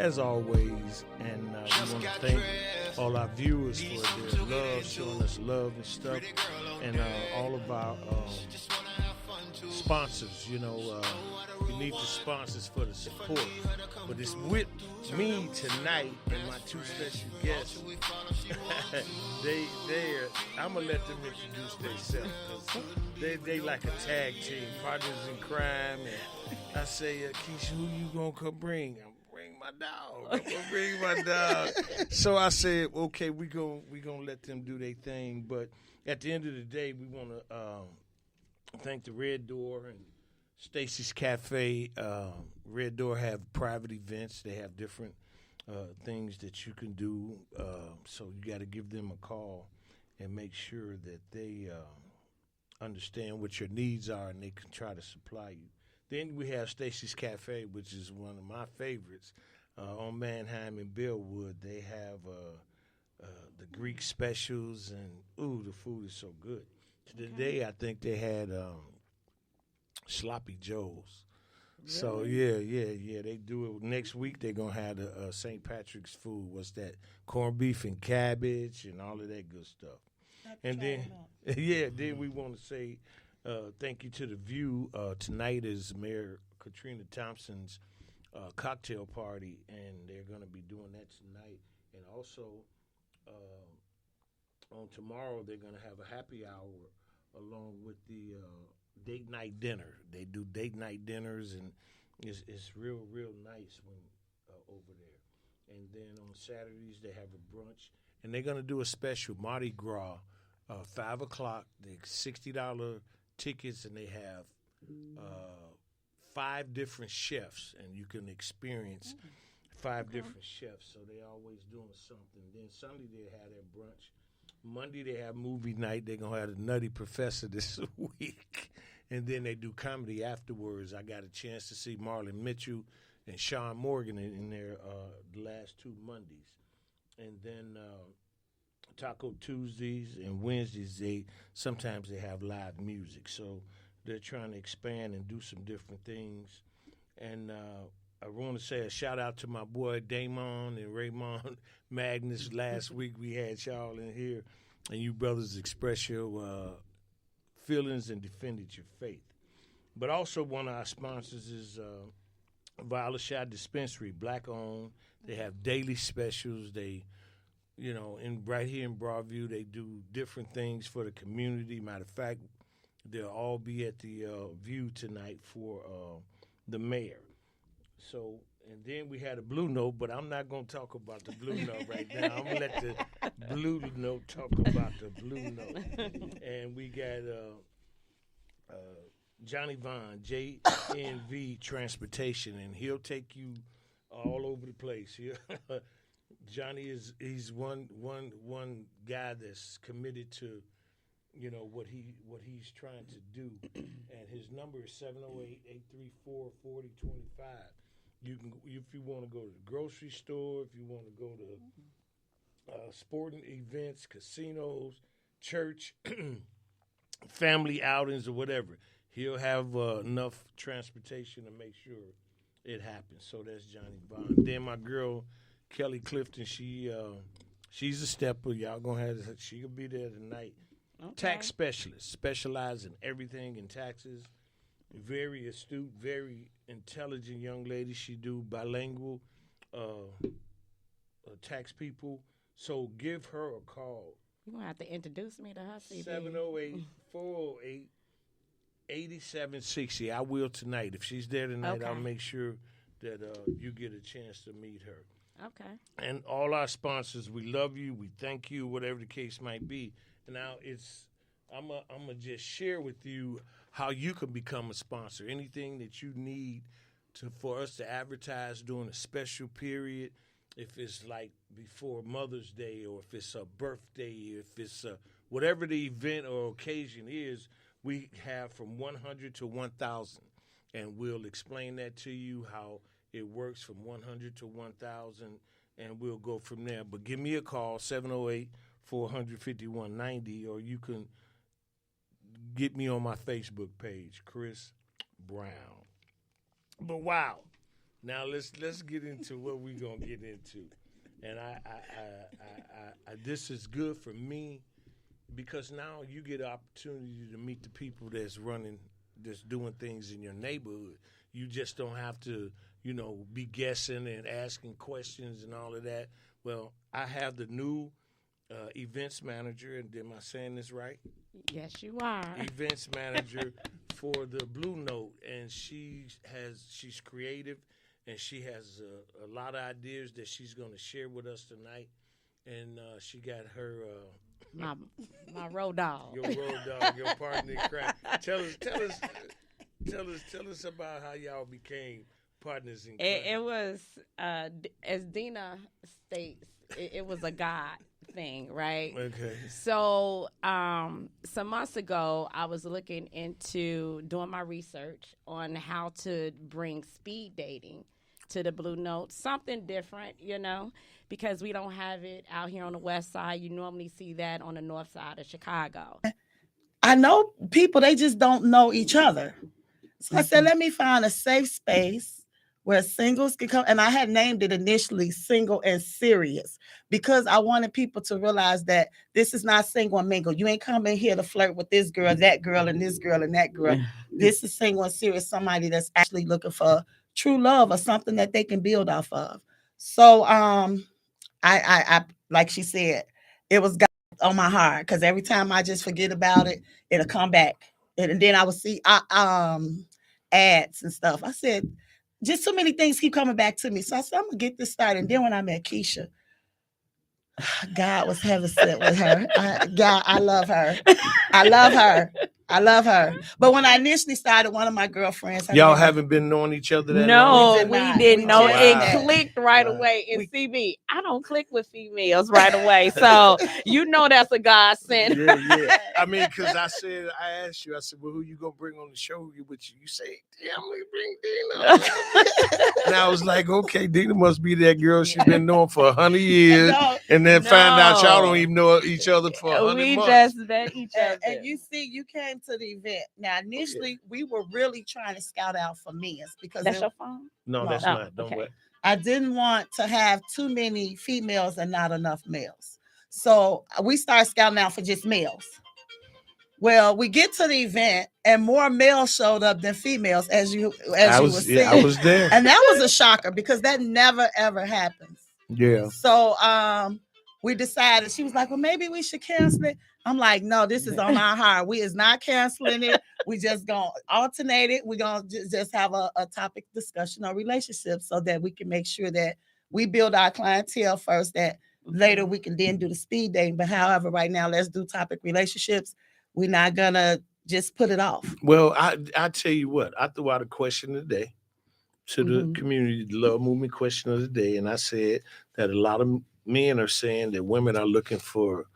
as always. And we want to thank all our viewers for their love, showing us love and stuff, and all of our sponsors. You know, we need the sponsors for the support. But it's with me tonight and my two special guests. I'm going to let them introduce themselves, because they like a tag team, partners in crime. And I say, Keisha, who you going to come bring? I'm bring my dog. I'm going to bring my dog. So I said, okay, we gonna let them do their thing. But at the end of the day, we want to thank the Red Door and Stacy's Cafe. Red Door have private events. They have different things that you can do. So you got to give them a call and make sure that they understand what your needs are and they can try to supply you. Then we have Stacy's Cafe, which is one of my favorites, on Manheim and Bellwood. They have the Greek specials, and the food is so good. Today, I think they had Sloppy Joe's. Really? So, yeah, they do it. Next week, they're going to have the St. Patrick's food. What's that? Corned beef and cabbage and all of that good stuff. And then, then we want to say thank you to The View. Tonight is Mayor Katrina Thompson's cocktail party, and they're going to be doing that tonight. And also, on tomorrow, they're going to have a happy hour along with the date night dinner. They do date night dinners, and it's real nice when over there. And then on Saturdays, they have a brunch, and they're going to do a special Mardi Gras, 5 o'clock. They're $60 tickets, and they have 5 different chefs, and you can experience 5 different chefs. So they're always doing something. Then Sunday they have their brunch. Monday they have movie night. They're going to have the Nutty Professor this week. And then they do comedy afterwards. I got a chance to see Marlon Mitchell and Sean Morgan in there the last 2 Mondays. And then Taco Tuesdays and Wednesdays, sometimes they have live music. So they're trying to expand and do some different things. And I want to say a shout-out to my boy Damon and Raymond Magnus. Last week we had y'all in here, and you brothers express your feelings and defended your faith. But also one of our sponsors is Viola Shot Dispensary, black-owned. They have daily specials. They, right here in Broadview, they do different things for the community. Matter of fact, they'll all be at the View tonight for the mayor. So, and then we had a Blue Note, but I'm not going to talk about the Blue Note right now. I'm going to let the Blue Note talk about the Blue Note. And we got Johnny Vaughn, JNV Transportation, and he'll take you all over the place. Johnny he's one guy that's committed to what he's trying to do, and his number is 708-834-4025. You can, if you want to go to the grocery store, if you want to go to sporting events, casinos, church, family outings, or whatever, he'll have enough transportation to make sure it happens. So that's Johnny Vaughn. Then my girl Kelly Clifton, she's a stepper. Y'all gonna have she could be there tonight. Okay. Tax specialist, specialize in everything in taxes. Very astute, very intelligent young lady. She do bilingual tax people. So give her a call. You're going to have to introduce me to her, CB. 708-408-8760. I will tonight. If she's there tonight, okay. I'll make sure that you get a chance to meet her. Okay. And all our sponsors, we love you. We thank you, whatever the case might be. And now I'm gonna just share with you how you can become a sponsor. Anything that you need for us to advertise during a special period, if it's like before Mother's Day, or if it's a birthday, if it's whatever the event or occasion is, we have from 100 to 1,000, and we'll explain that to you how it works from 100 to 1,000, and we'll go from there. But give me a call, 708-400-5190, or you can get me on my Facebook page, Chris Brown. But wow, Now let's get into what we're gonna get into, and this is good for me because now you get an opportunity to meet the people that's doing things in your neighborhood. You just don't have to, be guessing and asking questions and all of that. Well, I have the new events manager, and am I saying this right? Yes, you are. Events manager for the Blue Note, and she's creative, and she has a lot of ideas that she's going to share with us tonight. And she got her my road dog. Your road dog, your partner in crime. Tell us about how y'all became partners in crime. It was as Dina states, it was a God thing, right? Okay. So some months ago, I was looking into doing my research on how to bring speed dating to the Blue Note, something different, because we don't have it out here on the west side. You normally see that on the north side of Chicago. I know people, they just don't know each other. So I said, let me find a safe space where singles can come. And I had named it initially Single and Serious because I wanted people to realize that this is not single and mingle. You ain't coming here to flirt with this girl, that girl, and this girl, and that girl. This is single and serious, somebody that's actually looking for true love or something that they can build off of. So I like she said, it was God on my heart because every time I just forget about it, it'll come back. And then I would see ads and stuff. I said, just so many things keep coming back to me. So I said, I'm gonna get this started. And then when I met Keisha, God was heaven sent with her. I love her. I love her. But when I initially started, one of my girlfriends. Y'all haven't been knowing each other that long? No, we didn't know. Wow. It clicked right away. And CB, I don't click with females right away. So that's a godsend. Yeah. I mean, because I asked you, well, who you gonna bring on the show with you? You say, yeah, I'm gonna bring Dina. And I was like, okay, Dina must be that girl she's been knowing for 100 years. And then find out y'all don't even know each other for 100 months. We just met each other. And you see, you came to the event. Now, initially, we were really trying to scout out for men because that's your phone? No, that's not. Don't worry. I didn't want to have too many females and not enough males. So we started scouting out for just males. Well, we get to the event and more males showed up than females, as you were saying. Yeah, I was there. And that was a shocker because that never, ever happens. Yeah. So we decided, she was like, well, maybe we should cancel it. I'm like, no, this is on our heart. We is not canceling it. We just going to alternate it. We're going to just have a topic discussion on relationships so that we can make sure that we build our clientele first, that later we can then do the speed dating. But however, right now, let's do topic relationships. We're not going to just put it off. Well, I tell you what, I threw out a question today to the community, the love movement question of the day. And I said that a lot of men are saying that women are looking for,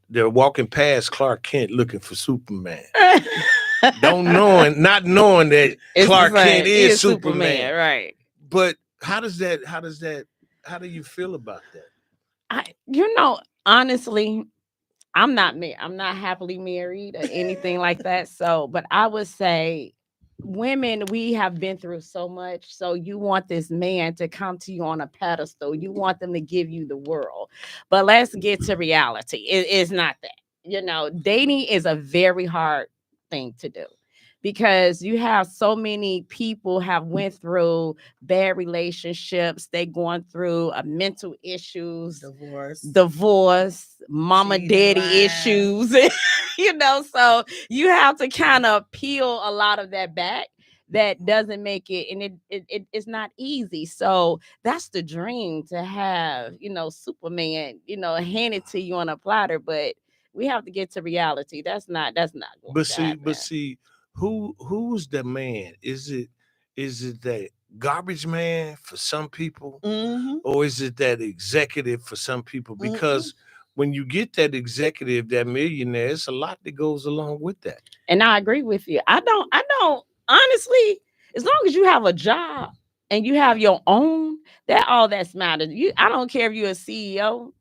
they're walking past Clark Kent looking for Superman. not knowing that Clark Kent is Superman. Right. But how do you feel about that? Honestly, I'm not happily married or anything like that. So, but I would say women, we have been through so much. So you want this man to come to you on a pedestal. You want them to give you the world. But let's get to reality. It is not that. Dating is a very hard thing to do because you have so many people have went through bad relationships. They going through mental issues, divorce, mama, daddy issues, so you have to kind of peel a lot of that back. That doesn't make it, and it's not easy. So that's the dream, to have, Superman, handed to you on a platter, but we have to get to reality. That's not going to happen. But see, who's the man? Is it that garbage man for some people, or is it that executive for some people? Because when you get that executive, that millionaire, it's a lot that goes along with that. And I agree with you. I don't honestly, as long as you have a job and you have your own, that's matters. I don't care if you're a CEO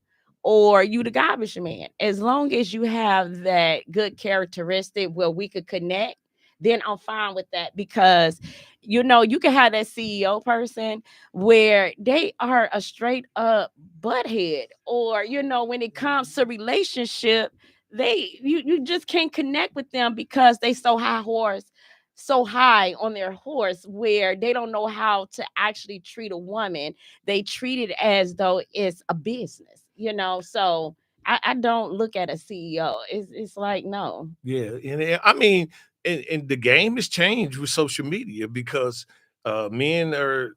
or you the garbage man. As long as you have that good characteristic where we could connect, then I'm fine with that. Because you know, you can have that CEO person where they are a straight up butthead, or you know, when it comes to relationship, you just can't connect with them because they so high on their horse, where they don't know how to actually treat a woman. They treat it as though it's a business, you know. So I don't look at a CEO. It's like, no. Yeah, and I mean, and the game has changed with social media because men are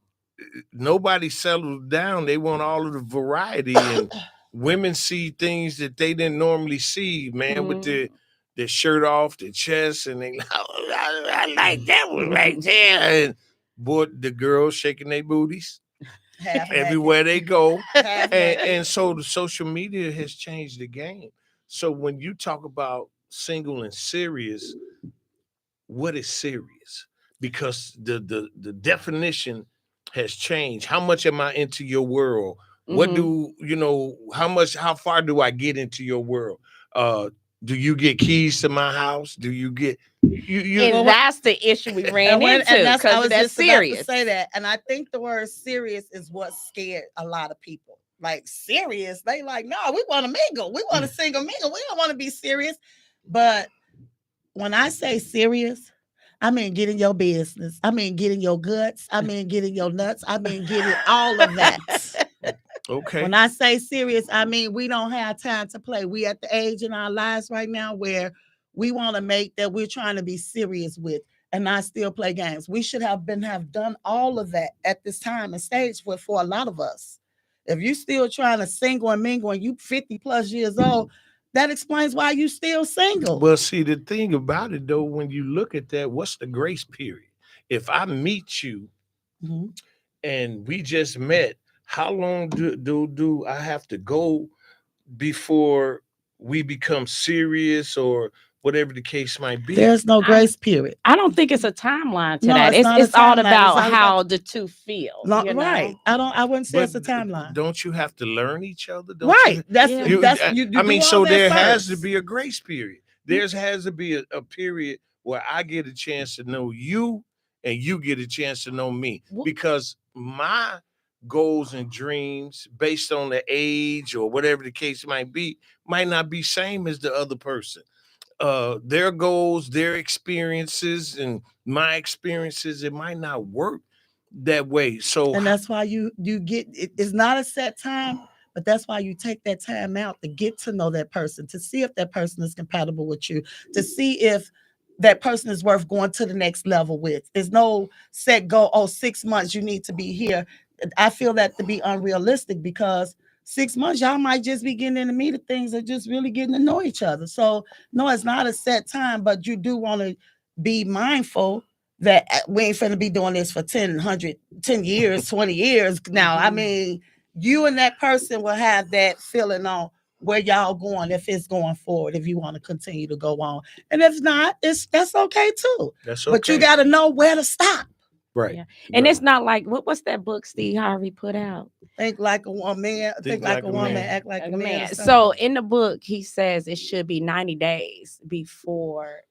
nobody settled down. They want all of the variety, and women see things that they didn't normally see. Man, with the shirt off, the chest, and they oh, I like that one right there. And boy, the girls shaking their booties everywhere they go, and so the social media has changed the game. So when you talk about single and serious, what is serious? Because the definition has changed. How much am I into your world? What do you know? How far do I get into your world? Do you get keys to my house? Do you get you And that's the issue we ran into, I because was that's just about to serious. say that, and I think the word serious is what scared a lot of people. Like serious, they like, no, we want to mingle, we want to single mingle, we don't want to be serious. But when I say serious, I mean getting your business, I mean getting your guts, I mean getting your nuts, I mean getting all of that. Okay. When I say serious, I mean we don't have time to play. We at the age in our lives right now where we want to make that we're trying to be serious with and not still play games. We should have done all of that at this time and stage for a lot of us. If you still trying to single and mingle and you 50 plus years old, that explains why you still single. Well, see, the thing about it though, when you look at that, what's the grace period? If I meet you and we just met, how long do I have to go before we become serious or whatever the case might be? There's no grace period. I don't think it's a timeline to No, that. it's not a It's all timeline. about It's all how about- the two feel. No, you know? right. I wouldn't say But it's a timeline. don't you have to learn each other? Don't Right. you- That's Yeah. you I mean, do all so that there has to first. be a grace period. There has to be a period where I get a chance to know you and you get a chance to know me, because my goals and dreams based on the age or whatever the case might be might not be same as the other person. Their goals, their experiences, and my experiences, it might not work that way. So And that's why you get it's not a set time, but that's why you take that time out to get to know that person, to see if that person is compatible with you, to see if that person is worth going to the next level with. There's no set goal, 6 months you need to be here. I feel that to be unrealistic because 6 months y'all might just be getting in the meat of things and just really getting to know each other. So no, it's not a set time, but you do want to be mindful that we ain't finna be doing this for 10 years, 20 years. Now, I mean, you and that person will have that feeling on where y'all going, if it's going forward, if you want to continue to go on. And if not, that's okay too. that's But you okay. got to know where to stop. Right. Yeah. And Right. it's not like what's that book Steve Harvey put out? Think like a woman, think like a woman, act like a man. So in the book, he says it should be 90 days before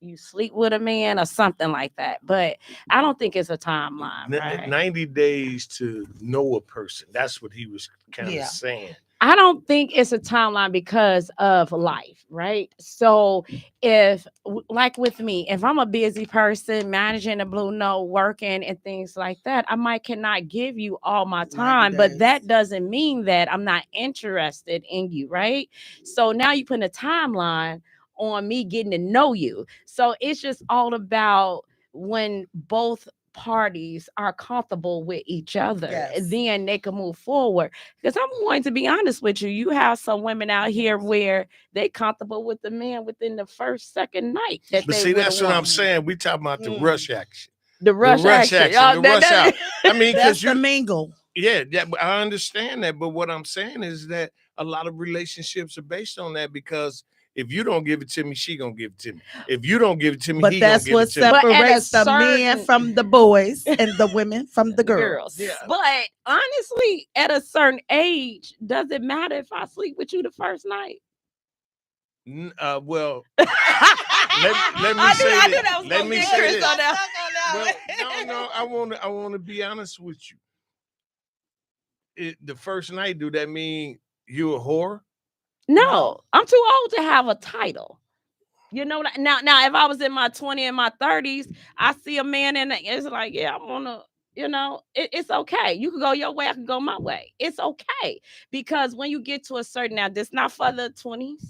you sleep with a man or something like that. But I don't think it's a timeline, right? 90 days to know a person. That's what he was kind of saying. I don't think it's a timeline because of life, right? So if, like with me, if I'm a busy person managing a Blue Note, working and things like that, I might cannot give you all my time, but that doesn't mean that I'm not interested in you, right? So now you put a timeline on me getting to know you. So it's just all about when both parties are comfortable with each other, then they can move forward. Because I'm going to be honest with you, you have some women out here where they comfortable with the man within the second night. But see, that's what I'm saying. We talking about the rush action. The rush action. The rush out. I mean, that's the mingle. Yeah, I understand that. But what I'm saying is that a lot of relationships are based on that, because if you don't give it to me, she gonna give it to me. If you don't give it to me, but he that's gonna give it to me. But separates the men from the boys and the women from the girls. Yeah. But honestly, at a certain age, does it matter if I sleep with you the first night? Well, let me say this. Let me say this. Well, no, I want to be honest with you. The first night, do that mean you a whore? No, I'm too old to have a title. You know, now if I was in my 20s and my 30s, I see a man and it's like, yeah, I want to, it's okay. You can go your way, I can go my way. It's okay. Because when you get to a certain, now this not for the 20s,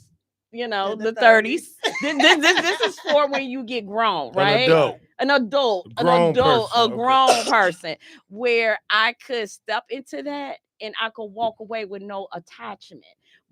the 30s. This is for when you get grown, right? An adult, a grown person, where I could step into that and I could walk away with no attachment.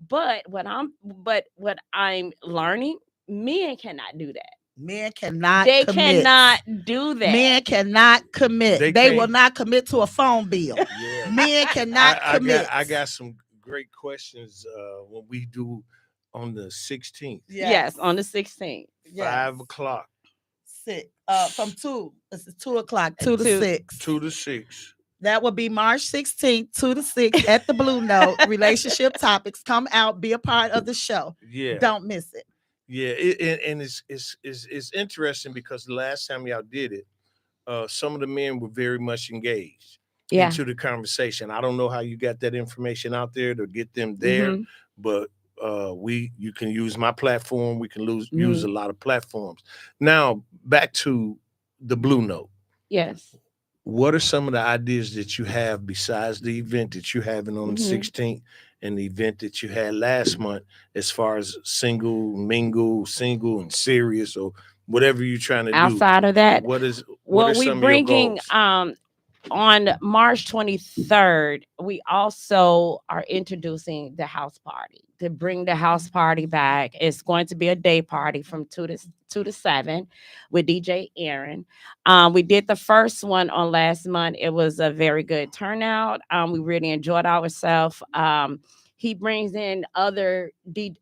But what I'm learning, men cannot do that. Men cannot They commit. cannot do that. Men cannot commit. They will not commit to a phone bill. Yeah. Men cannot commit. I got some great questions when we do on the 16th. Yes, on the 16th. 5 o'clock. 6. From 2. This is 2 o'clock. 2 to 6. 2 to 6. That will be March 16th, 2 to 6 at the Blue Note. Relationship topics. Come out, be a part of the show. Yeah. Don't miss it. Yeah, and it's interesting because the last time y'all did it, some of the men were very much engaged into the conversation. I don't know how you got that information out there to get them there, but you can use my platform. We can use a lot of platforms. Now, back to the Blue Note. Yes. What are some of the ideas that you have besides the event that you're having on the 16th and the event that you had last month, as far as single, mingle, single, and serious, or whatever you're trying to do? Outside of that, what are we're bringing on March 23rd, we also are introducing the house party. To bring the house party back, it's going to be a day party from 2 to 7 with DJ Aaron. We did the first one on last month. It was a very good turnout. We really enjoyed ourselves. He brings in other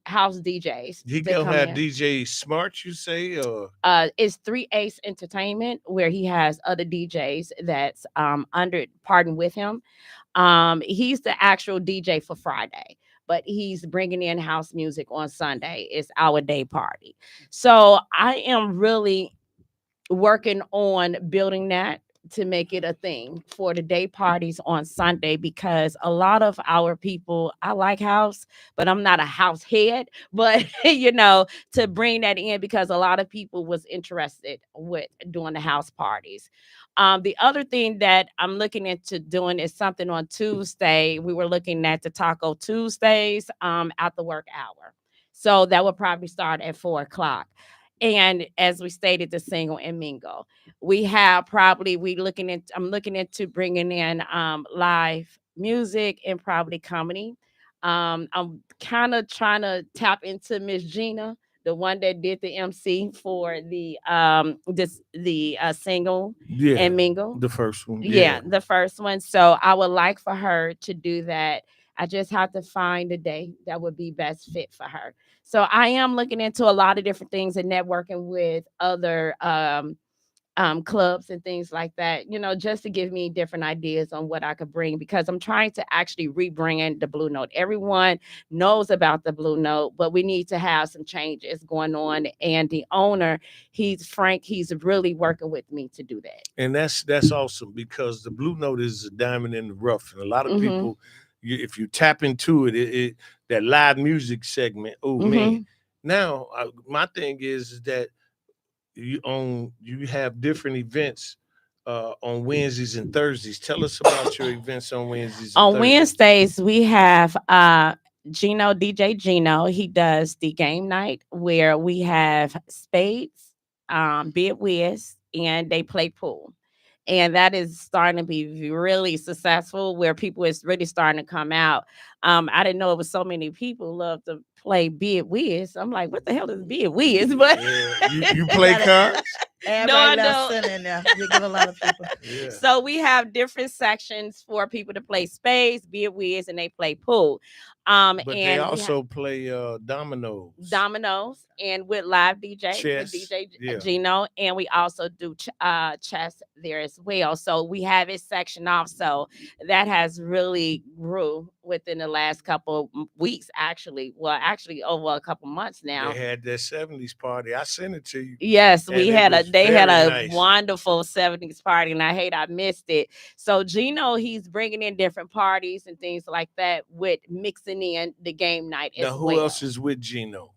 house DJs. He gonna have DJ Smart, you say, or it's 3 Ace Entertainment, where he has other DJs that's partnered with him. He's the actual DJ for Friday, but he's bringing in house music on Sunday. It's our day party. So I am really working on building that to make it a thing for the day parties on Sunday, because a lot of our people, I like house, but I'm not a house head, but to bring that in, because a lot of people was interested with doing the house parties. The other thing that I'm looking into doing is something on Tuesday. We were looking at the Taco Tuesdays at the work hour. So that would probably start at 4 o'clock. And as we stated, the single and mingle. I'm looking into bringing in live music and probably comedy. I'm kind of trying to tap into Miss Gina, the one that did the MC for the single and mingle. The first one. Yeah, the first one. So I would like for her to do that. I just have to find a day that would be best fit for her. So I am looking into a lot of different things and networking with other clubs and things like that, just to give me different ideas on what I could bring, because I'm trying to actually rebrand the Blue Note. Everyone knows about the Blue Note, but we need to have some changes going on. And the owner, he's Frank, he's really working with me to do that. And that's awesome, because the Blue Note is a diamond in the rough. And a lot of people, if you tap into it, that live music segment, man. Now, my thing is that you have different events on Wednesdays and Thursdays. Tell us about your events on Wednesdays and Thursdays. Wednesdays, we have DJ Gino. He does the game night, where we have spades, bid whiz, and they play pool. And that is starting to be really successful, where people is really starting to come out. I didn't know it was so many people love to play bid whiz. I'm like, what the hell is bid whiz? But you play cards? No, I don't. In there. You get a lot of people. Yeah. So we have different sections for people to play spades, bid whiz, and they play pool. But they also play dominoes. Dominoes, and with live DJ, chess, with DJ Gino, and we also do chess there as well. So we have it sectioned off. So that has really grew within the last couple weeks, actually. Well, actually over a couple months now. They had that 70s party. I sent it to you. Yes, they had a nice. wonderful 70s party, and I missed it. So Gino, he's bringing in different parties and things like that with mixing in the game night as well. Now, who else is with Gino?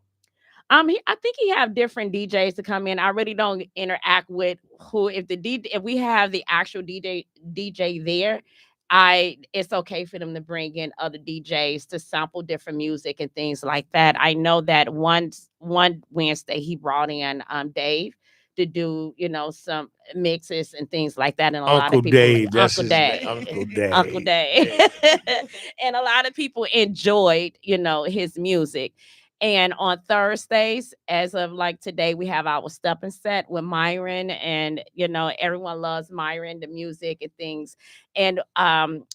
I think he have different DJs to come in. I really don't interact with who. If we have the actual DJ there, it's okay for them to bring in other DJs to sample different music and things like that. I know that one Wednesday he brought in Dave to do, some mixes and things like that. And a lot of people, Uncle Dave. And a lot of people enjoyed, his music. And on Thursdays, as of like today, we have our Step and Set with Myron, and everyone loves Myron, the music and things. And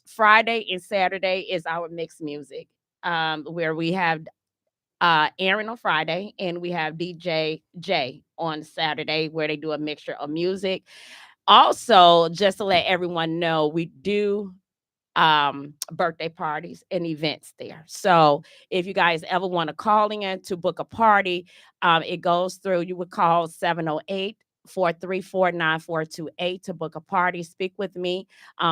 Friday and Saturday is our mixed music, where we have Aaron on Friday, and we have DJ J on Saturday, where they do a mixture of music. Also, just to let everyone know, we do birthday parties and events there. So if you guys ever want to call in to book a party, it goes through, you would call 708-434-9428 to book a party. Speak with me.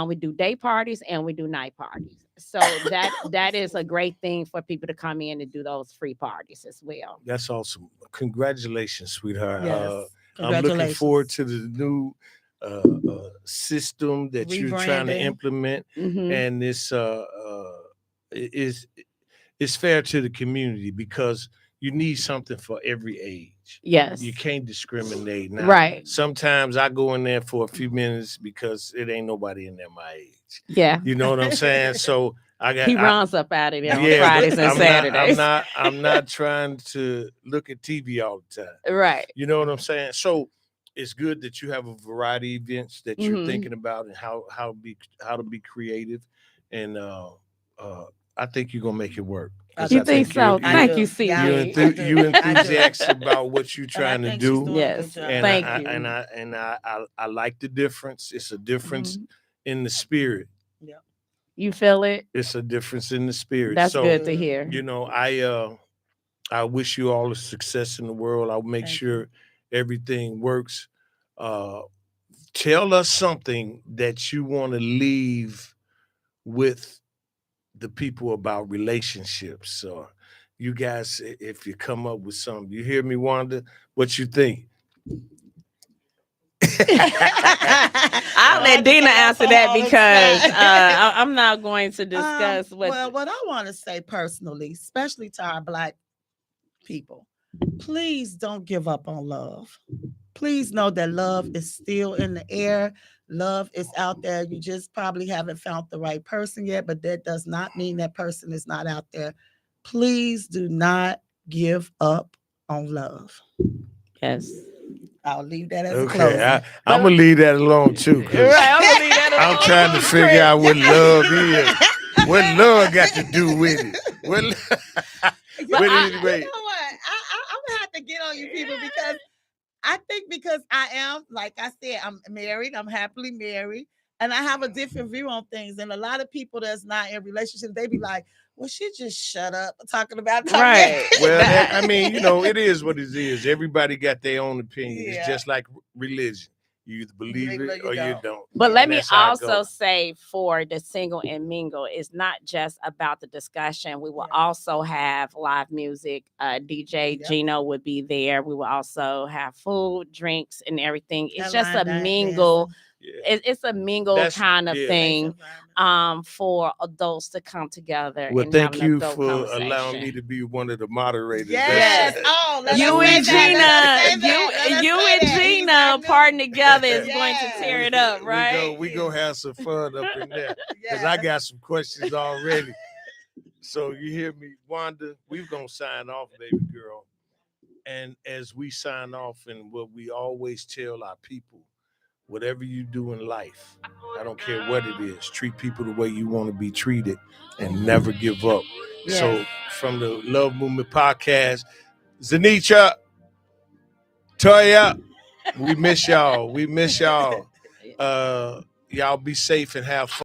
We do day parties and we do night parties. So that is a great thing for people to come in and do those free parties as well. That's awesome. Congratulations, sweetheart. Yes. I'm looking forward to the new system that you're trying to implement, and this is fair to the community, because you need something for every age. Yes, you can't discriminate. Now, right? Sometimes I go in there for a few minutes because it ain't nobody in there my age. Yeah, you know what I'm saying. So he runs up out of there on Fridays and Saturdays. I'm not trying to look at TV all the time. Right. You know what I'm saying. So it's good that you have a variety of events that you're thinking about, and how to be creative, and I think you're gonna make it work. You think so? Thank you, C. You enthusiastic about what you're trying to do. Yes, and thank you. I like the difference. It's a difference in the spirit. Yeah, you feel it. It's a difference in the spirit. That's good to hear. I wish you all the success in the world. I'll make sure everything works. Tell us something that you want to leave with the people about relationships, or you guys, if you come up with something. You hear me, Wanda? What you think? I'll let Dina answer that, because I'm not going to discuss what I want to say personally, especially to our Black people. Please don't give up on love. Please know that love is still in the air. Love is out there. You just probably haven't found the right person yet, but that does not mean that person is not out there. Please do not give up on love. Yes. I'll leave that as a closing. I'm going to leave that alone too. Right, I'm going to leave that alone. I'm trying to figure out what love is. What love got to do with it? Anyway. You know what? I'm going to have to get on you people, because I think, because I am, like I said, I'm married, I'm happily married, and I have a different view on things. And a lot of people that's not in relationships, they be like, well, she just shut up talking about that. Right. Well, it is what it is. Everybody got their own opinion. Yeah. It's just like religion. You either believe it or you don't. But let me also say, for the Single and Mingle, it's not just about the discussion. We will also have live music. DJ Gino would be there. We will also have food, drinks, and everything. It's just a mingle. It's a mingle kind of thing for adults to come together. Well, and thank have an you adult for conversation. allowing me to be one of the moderators. Yes. You and Gina partnering together is going to tear it up, right? We gonna have some fun up in there, because I got some questions already. So you hear me, Wanda? We're gonna sign off, baby girl. And as we sign off, and what we always tell our people, whatever you do in life, I don't care what it is, treat people the way you want to be treated, and never give up. Yes. So from the Love Movement Podcast, Zenitra, Toya, we miss y'all. Y'all be safe and have fun.